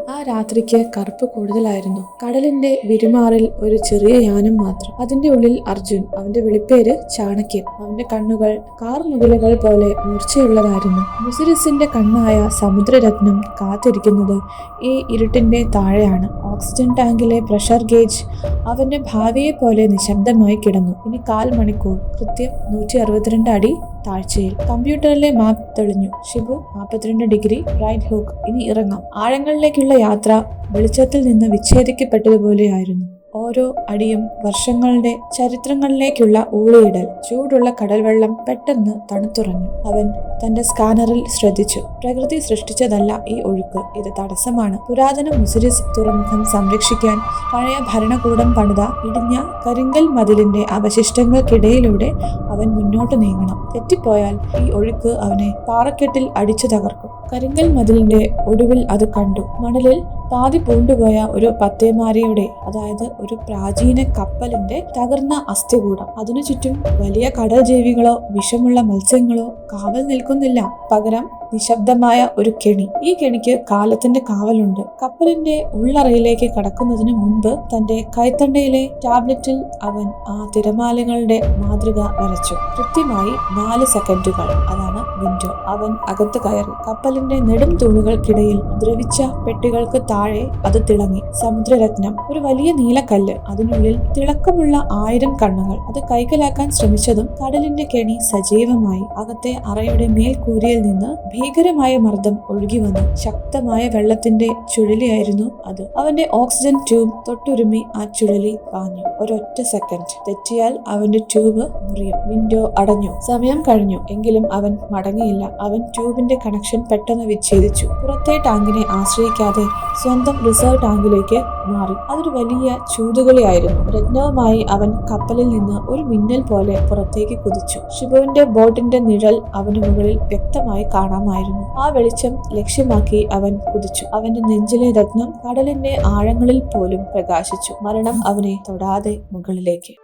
ആ രാത്രിക്ക് കറുപ്പ് കൂടുതലായിരുന്നു. കടലിന്റെ വിരുമാറിൽ ഒരു ചെറിയ യാനം മാത്രം. അതിന്റെ ഉള്ളിൽ അർജുൻ. അവന്റെ വിളിപ്പേര് ചാണക്യൻ. അവന്റെ കണ്ണുകൾ കാർമുകിലുകൾ പോലെ മൂർച്ചയുള്ളതായിരുന്നു. മുസിരിസിന്റെ കണ്ണായ സമുദ്രരത്നം കാത്തിരിക്കുന്നത് ഈ ഇരുട്ടിന്റെ താഴെയാണ്. ഓക്സിജൻ ടാങ്കിലെ പ്രഷർ ഗേജ് അവന്റെ ഭാവിയെ പോലെ നിശബ്ദമായി കിടന്നു. ഇനി 1/4 മണിക്കൂർ. കൃത്യം 162 അടി താഴ്ചയിൽ. കമ്പ്യൂട്ടറിലെ മാപ്പ് തെളിഞ്ഞു. Shibu 42 degree right hook. ഇനി ഇറങ്ങാം. ആഴങ്ങളിലേക്കുള്ള യാത്ര വെളിച്ചത്തിൽ നിന്ന് വിച്ഛേദിക്കപ്പെട്ടതുപോലെയായിരുന്നു. ഓരോ അടിയും വർഷങ്ങളുടെ ചരിത്രങ്ങളിലേക്കുള്ള ഊളിയിടൽ. ചൂടുള്ള കടൽവെള്ളം പെട്ടെന്ന് തണുത്തുറഞ്ഞു. അവൻ തന്റെ സ്കാനറിൽ ശ്രദ്ധിച്ചു. പ്രകൃതി സൃഷ്ടിച്ചതല്ല ഈ ഒഴുക്ക്, ഇത് തടസ്സമാണ്. പുരാതന മുസിരിസ് തുറമുഖം സംരക്ഷിക്കാൻ പഴയ ഭരണകൂടം പണിത ഇടിഞ്ഞ കരിങ്കൽ മതിലിന്റെ അവശിഷ്ടങ്ങൾക്കിടയിലൂടെ അവൻ മുന്നോട്ട് നീങ്ങണം. തെറ്റിപ്പോയാൽ ഈ ഒഴുക്ക് അവനെ പാറക്കെട്ടിൽ അടിച്ചു തകർക്കും. കരിങ്കൽ മതിലിന്റെ ഒടുവിൽ അത് കണ്ടു. മണലിൽ പാതി പൂണ്ടുപോയ ഒരു പത്തേമാരിയുടെ, അതായത് ഒരു പ്രാചീന കപ്പലിന്റെ തകർന്ന അസ്ഥികൂടം. അതിനു ചുറ്റും വലിയ കടൽ ജീവികളോ വിഷമുള്ള മത്സ്യങ്ങളോ കാവൽ നിൽക്കുന്നില്ല. പകരം നിശബ്ദമായ ഒരു കെണി. ഈ കെണിക്ക് കാലത്തിന്റെ കാവലുണ്ട്. കപ്പലിന്റെ ഉള്ളറയിലേക്ക് കടക്കുന്നതിന് മുൻപ് തന്റെ കൈത്തണ്ടയിലെ ടാബ്ലറ്റിൽ അവൻ ആ തിരമാലകളുടെ മാതൃക വരച്ചു. കൃത്യമായി 4 സെക്കൻഡുകൾ. അതാണ് വിൻഡോ. അവൻ അകത്ത് കയറി. കപ്പലിന്റെ നെടും തൂണുകൾക്കിടയിൽ ദ്രവിച്ച പെട്ടികൾക്ക് താഴെ അത് തിളങ്ങി. സമുദ്രരത്നം, ഒരു വലിയ നീലക്കല്ല്. അതിനുള്ളിൽ തിളക്കമുള്ള 1000 കണ്ണുകൾ. അത് കൈക്കലാക്കാൻ ശ്രമിച്ചതും കടലിന്റെ കെണി സജീവമായി. അകത്തെ അറയുടെ മേൽക്കൂരയിൽ നിന്ന് ഭീകരമായ മർദ്ദം ഒഴുകി വന്നു. ശക്തമായ വെള്ളത്തിന്റെ ചുഴലിയായിരുന്നു അത്. അവന്റെ ഓക്സിജൻ ട്യൂബ് തൊട്ടുരുമി ആ ചുഴലി പാഞ്ഞു. ഒരൊറ്റ സെക്കൻഡ് തെറ്റിയാൽ അവന്റെ ട്യൂബ് മുറിയും. വിൻഡോ അടഞ്ഞു. സമയം കഴിഞ്ഞു. എങ്കിലും അവൻ മടങ്ങിയില്ല. അവൻ ട്യൂബിന്റെ കണക്ഷൻ പെട്ടെന്ന് വിച്ഛേദിച്ചു. പുറത്തെ ടാങ്കിനെ ആശ്രയിക്കാതെ സ്വന്തം റിസർവ് ടാങ്കിലേക്ക് മാറി. അതൊരു വലിയ ചൂതുകളിയായിരുന്നു. രത്നവുമായി അവൻ കപ്പലിൽ നിന്ന് ഒരു മിന്നൽ പോലെ പുറത്തേക്ക് കുതിച്ചു. ഷിബുവിന്റെ ബോട്ടിന്റെ നിഴൽ അവന് മുകളിൽ വ്യക്തമായി കാണാമായിരുന്നു. ആ വെളിച്ചം ലക്ഷ്യമാക്കി അവൻ കുതിച്ചു. അവന്റെ നെഞ്ചിലെ രത്നം കടലിന്റെ ആഴങ്ങളിൽ പോലും പ്രകാശിച്ചു. മരണം അവനെ തൊടാതെ മുകളിലേക്ക്.